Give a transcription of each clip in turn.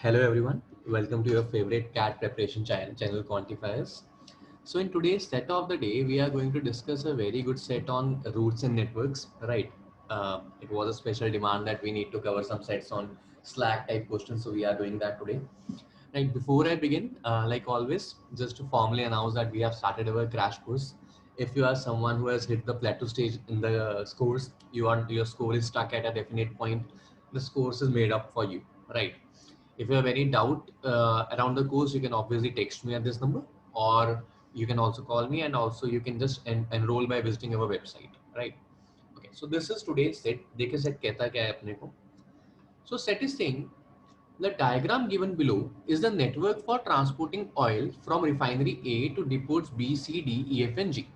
Hello everyone, welcome to your favorite CAT preparation channel Quantifiers. So in today's set of the day, we are going to discuss a very good set on roots and networks, right? It was a special demand that we need to cover some sets on Slack type questions, so we are doing that today. Right, before I begin, like always, just to formally announce that we have started our crash course. If you are someone who has hit the plateau stage in the scores, your score is stuck at a definite point, this course is made up for you, right? If you have any doubt around the course, you can obviously text me at this number, or you can also call me, and also you can just enroll by visiting our website, right? Okay, so this is today's set. देखिए set कहता क्या है अपने को. So set is saying the diagram given below is the network for transporting oil from refinery A to depots B, C, D, E, F and G.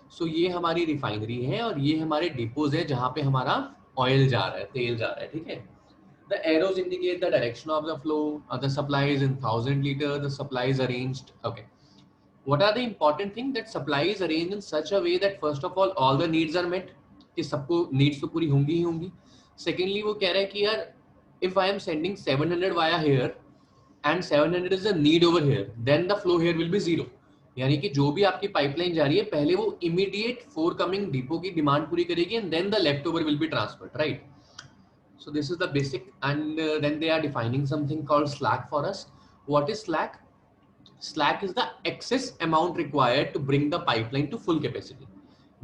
So ये हमारी refinery है और ये हमारे डिपोज है जहाँ पे हमारा ऑयल जा रहा है, तेल जा रहा है, ठीक है. The arrows indicate the direction of the flow. The supply is in 1000 liters. The supply is arranged. Okay. What are the important things? That supply is arranged in such a way that first of all the needs are met. कि सबको needs तो पूरी होंगी ही होंगी. Secondly, वो कह रहा है कि यार if I am sending 700 via here and 700 is the need over here, then the flow here will be zero. यानी कि जो भी आपकी पाइपलाइन जा रही है पहले वो इमीडिएट फोरकमिंग डिपो की डिमांड पूरी करेगी and then the leftover will be transferred, right? So this is the basic, and then they are defining something called slack for us. What is slack? Slack is the excess amount required to bring the pipeline to full capacity,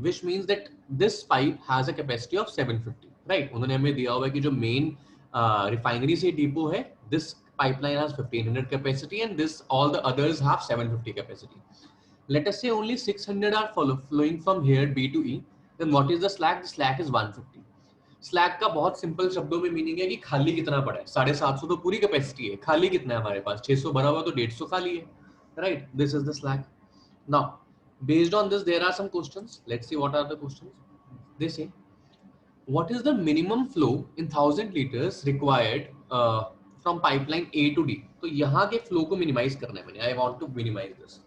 which means that this pipe has a capacity of 750, right? उन्होंने हमें दिया हुआ है कि जो main refinery से depot है, this pipeline has 1500 capacity and this all the others have 750 capacity. Let us say only 600 are flowing from here B to E. Then what is the slack? The slack is 150. Slack का बहुत simple शब्दों में meaning है कि खाली कितना पड़ा है. 750 तो पूरी कैपेसिटी है, खाली कितना है हमारे पास? 600 भरा हुआ तो 150 खाली है, right? This is the slack. Now based on this there are some questions. Let's see what are the questions. They say what is the minimum flow in 1000 liters required from pipeline A to D. तो यहाँ के flow को minimise करना है मैंने. I want to minimise this.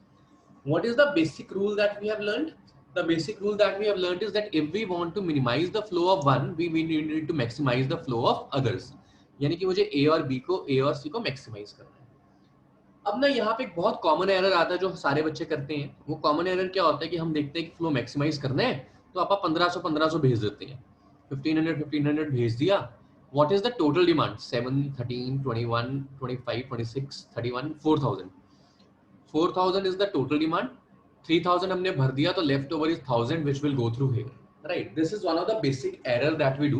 What is the basic rule that we have learned? The basic rule that we have learned is that if we want to minimize the flow of one, we need to maximize the flow of others. यानी कि मुझे A और B को A और C को maximize करना है. अब ना यहाँ पे एक बहुत कॉमन एरर आता है जो सारे बच्चे करते हैं. वो कॉमन एरर क्या होता है कि हम देखते हैं कि फ्लो मैक्सिमाइज करना है तो आप 1500 भेज देते हैं. 1500 भेज दिया. What is the total demand? 7, 13, 21, 25, 26, 31, 4000. 4000 is the total demand. 3000 हमने भर दिया तो left over is 1000 which will go through here, right? This is one of the basic error that we do.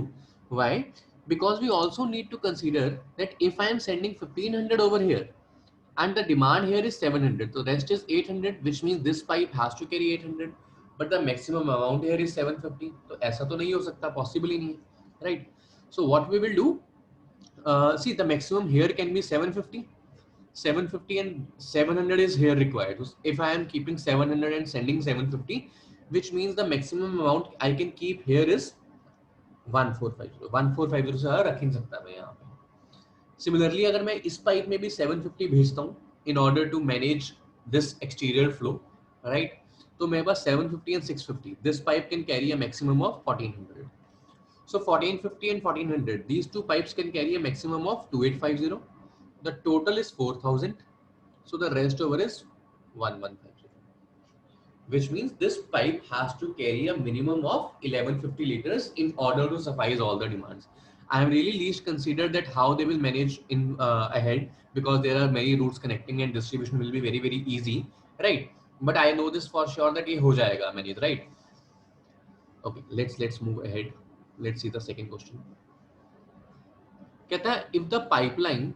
Why? Because we also need to consider that if I am sending 1500 over here and the demand here is 700, so rest is 800, which means this pipe has to carry 800, but the maximum amount here is 750. तो ऐसा तो नहीं हो सकता, possible ही नहीं है, right? So what we will do, see the maximum here can be 750. 750 and 700 is here required. If I am keeping 700 and sending 750, which means the maximum amount I can keep here is 1450. 1450 से ज़्यादा रख नहीं सकता मैं यहाँ पे. Similarly, अगर मैं इस पाइप में भी 750 भेजता हूँ in order to manage this exterior flow, right? तो मेरे पास 750 and 650. This pipe can carry a maximum of 1400. So 1450 and 1400, these two pipes can carry a maximum of 2850. The total is 4000. So the rest over is 1150. Which means this pipe has to carry a minimum of 1150 liters in order to suffice all the demands. I have really least considered that how they will manage in ahead, because there are many routes connecting and distribution will be very very easy, right? But I know this for sure that ये हो जाएगा manage, right? Okay, let's move ahead. Let's see the second question. कहता है if the pipeline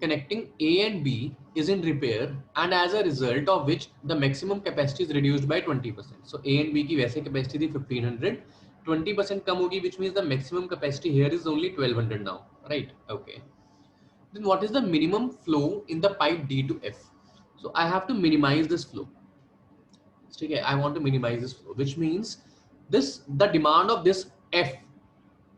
connecting A and B is in repair and as a result of which the maximum capacity is reduced by 20%. So A and B की वैसे capacity थी 1500, 20% कम होगी, which means the maximum capacity here is only 1200 now, right? Okay. Then what is the minimum flow in the pipe D to F? So I have to minimize this flow. ठीक है, I want to minimize this flow, which means the demand of this F,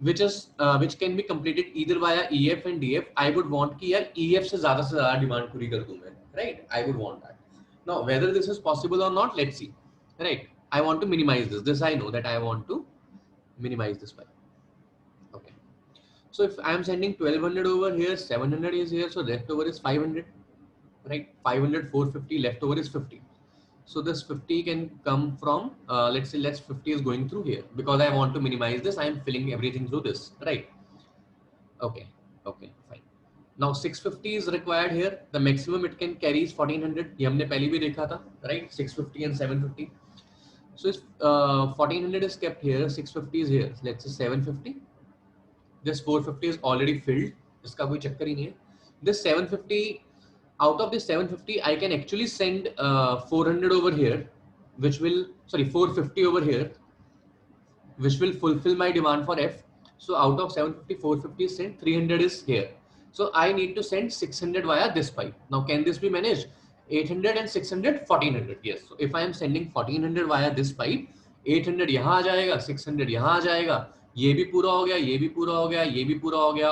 which can be completed either via EF and DF. I would want कि यार EF से ज़्यादा demand पूरी कर दूँ मैं, right? I would want that. Now whether this is possible or not, let's see, right? I want to minimize this. I know that I want to minimize this pipe. Okay. So if I am sending 1200 over here, 700 is here, so leftover is 500, right? 500, 450, leftover is 50. So this 50 can come from, let's say, 50 is going through here because I want to minimize this. I am filling everything through this, right? Okay, okay, fine. Now 650 is required here. The maximum it can carry is 1400. ये हमने पहले भी देखा था, right? 650 and 750. So if 1400 is kept here, 650 is here. Let's say 750. This 450 is already filled. इसका कोई चक्कर ही नहीं है. This 750, out of this 750, I can actually send 400 over here, which will, sorry, 450 over here, which will fulfill my demand for F. So out of 750, 450 is sent, 300 is here. So I need to send 600 via this pipe. Now can this be managed? 800 and 600, 1400. Yes. So if I am sending 1400 via this pipe, 800 यहाँ आ जाएगा, 600 यहाँ आ जाएगा, ये भी पूरा हो गया, ये भी पूरा हो गया, ये भी पूरा हो गया.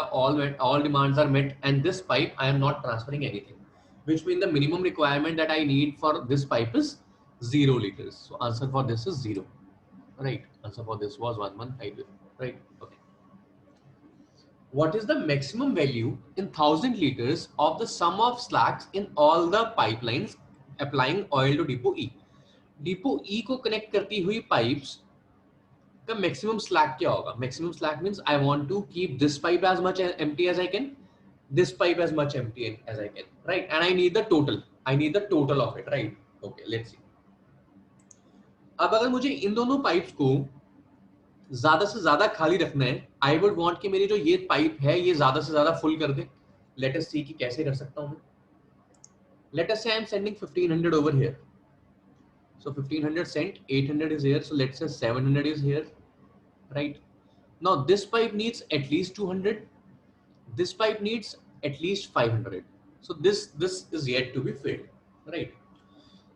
All demands are met, and this pipe I am not transferring anything, which means the minimum requirement that I need for this pipe is 0 liters. So answer for this is 0. Right. Answer for this was 115. Right. Okay. What is the maximum value in 1000 liters of the sum of slacks in all the pipelines applying oil to depot E? Depot E को connect करती हुई pipes का maximum slack क्या होगा? Maximum slack means I want to keep this pipe as much empty as I can, this pipe as much empty as I can, right? And I need the total. I need the total of it, right? Okay, let's see. अब अगर मुझे इन दोनों pipes को ज्यादा से ज्यादा खाली रखना है, आई वुड वांट कि मेरी जो ये पाइप है ये ज्यादा से ज्यादा फुल कर दे. लेट अस सी कि कैसे कर सकता हूं मैं. Let us say I am sending 1500 over here. So 1500 sent, 800 is here, so let's say 700 is here, right? Now this pipe needs at least 200, this pipe needs at least 500. So this is yet to be filled, right?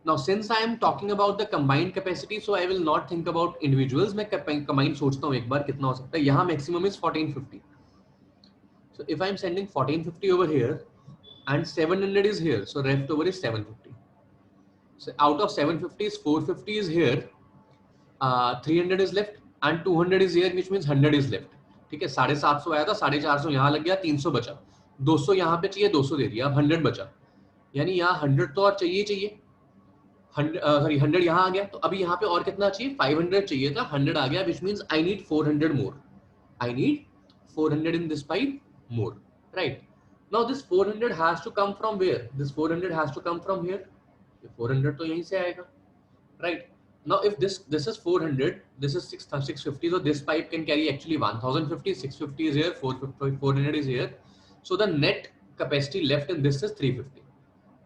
Now, since I am talking about the combined capacity, so I will not think about individuals. मैं combined सोचता हूँ एक बार कितना हो सकता है. यहाँ maximum is 1450. So if I am sending 1450 over here and 700 is here, so leftover is 750. So out of 750 is 450 is here, 300 is left and 200 is here, which means 100 is left. ठीक है, 750 आया था, 450 यहाँ लग गया, 300 बचा, 200 यहाँ पे चाहिए, 200 दे दिया, अब 100 बचा. यानी यहाँ 100 तो और चाहिए. 100 यहाँ आ गया, तो अभी यहाँ पे और कितना चाहिए? 500 चाहिए था, 100 आ गया, which means I need 400 more. I need 400 in this pipe more, right? Now this 400 has to come from where? This 400 has to come from here. 400 तो यहीं से आएगा, right? Now if this is 400, this is 650, so this pipe can carry actually 1050. 650 is here, 400 is here, so the net capacity left in this is 350,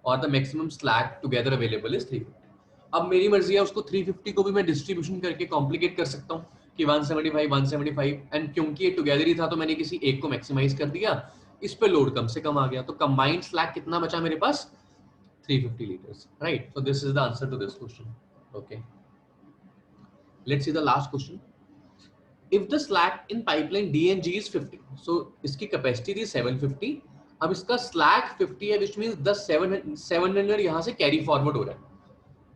or the maximum slack together available is 350. अब मेरी मर्जी है, उसको 350 को भी मैं distribution करके complicate कर सकता हूँ कि 175 175, एंड क्योंकि ये टुगेदर ही था तो मैंने किसी एक को मैक्सिमाइज कर दिया, इस पे लोड कम से कम आ गया, तो कंबाइंड स्लैक कितना बचा मेरे पास? 350 litres, right? So this is the answer to this question. Okay, let's see the last question. If the slack in pipeline D and G is 50, सो इसकी कैपेसिटी थी 750, अब इसका स्लैक 50 है, विच मींस द 700 यहाँ से कैरी फॉरवर्ड हो रहा है.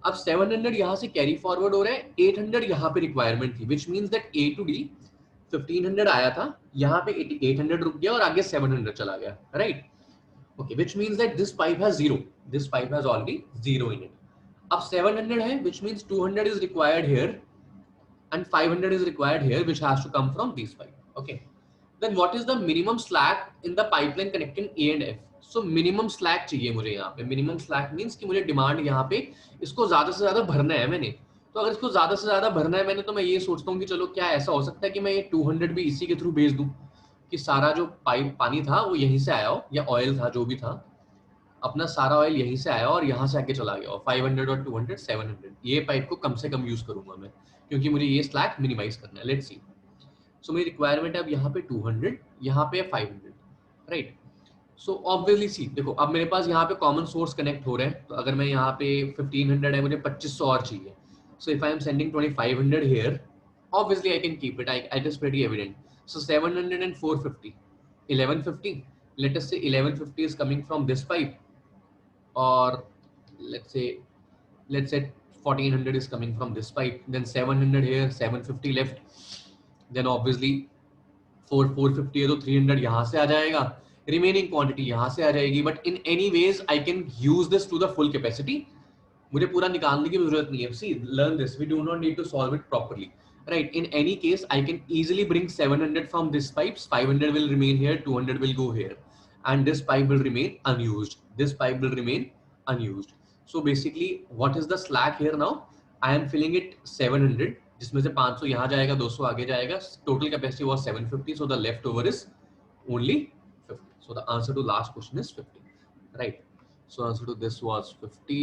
अब 700 यहाँ से कैरी फॉरवर्ड हो रहा है, 800 यहाँ पे रिक्वायरमेंट थी, which means that A to D 1500 आया था, यहाँ पे 800 रुक गया और आगे 700 चला गया, right? Okay, which means that this pipe has 0. This pipe has already 0 in it. अब 700 है, which means 200 is required here and 500 is required here, which has to come from this pipe. Okay. Then what is the minimum slack in the pipeline connecting A and F? So minimum slack चाहिए मुझे यहाँ पे. Minimum slack means कि मुझे demand यहाँ पे इसको ज्यादा से ज्यादा भरना है मैंने. तो अगर इसको ज्यादा से ज्यादा भरना है मैंने, तो मैं ये सोचता हूँ कि चलो क्या ऐसा हो सकता है कि मैं ये 200 भी इसी के थ्रू भेज दूं, कि सारा जो पाइप पानी था वो यहीं से आया हो, या ऑयल था जो भी था, अपना सारा ऑयल यहीं से आया और यहाँ से आके चला गया, और 500 और 200 700, ये पाइप को कम से कम यूज करूंगा मैं, क्योंकि मुझे ये स्लैक मिनिमाइज करना है. Let's see. सो मेरी रिक्वायरमेंट है अब यहाँ पे 200, यहाँ पे 500, राइट? सो ऑब्वियसली सी, देखो अब मेरे पास यहाँ पे कॉमन सोर्स कनेक्ट हो रहे हैं, तो अगर मैं यहाँ पे 1500 है, मुझे 2500 और चाहिए. So if I am sending 2500 here, obviously I can keep it, it is pretty evident. So 700 and 450, 1150. Late us से 1150 is coming from this pipe, or let's say 1400 is coming from this pipe, then 700 here, 750 left, then obviously 450 है तो 300 यहाँ से आ जाएगा, remaining quantity यहाँ से आ जाएगी, but in any ways I can use this to the full capacity. मुझे पूरा निकालने की जरूरत नहीं है. See, learn this, we do not need to solve it properly. Right, in any case I can easily bring 700 from this pipes, 500 will remain here, 200 will go here, and this pipe will remain unused, this pipe will remain unused. So basically what is the slack here now? I am filling it 700, जिसमें से 500 यहाँ जाएगा, 200 आगे जाएगा. Total capacity was 750, so the leftover is only 50. So the answer to last question is 50. Right, so answer to this was 50.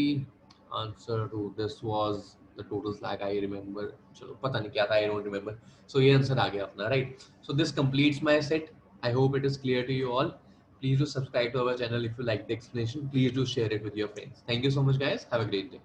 Answer to this was the total slack, I remember, चलो पता नहीं क्या था, I don't remember. So ये answer आ गया अपना. Right, so this completes my set. I hope it is clear to you all. Please do subscribe to our channel if you like the explanation. Please do share it with your friends. Thank you so much guys, have a great day.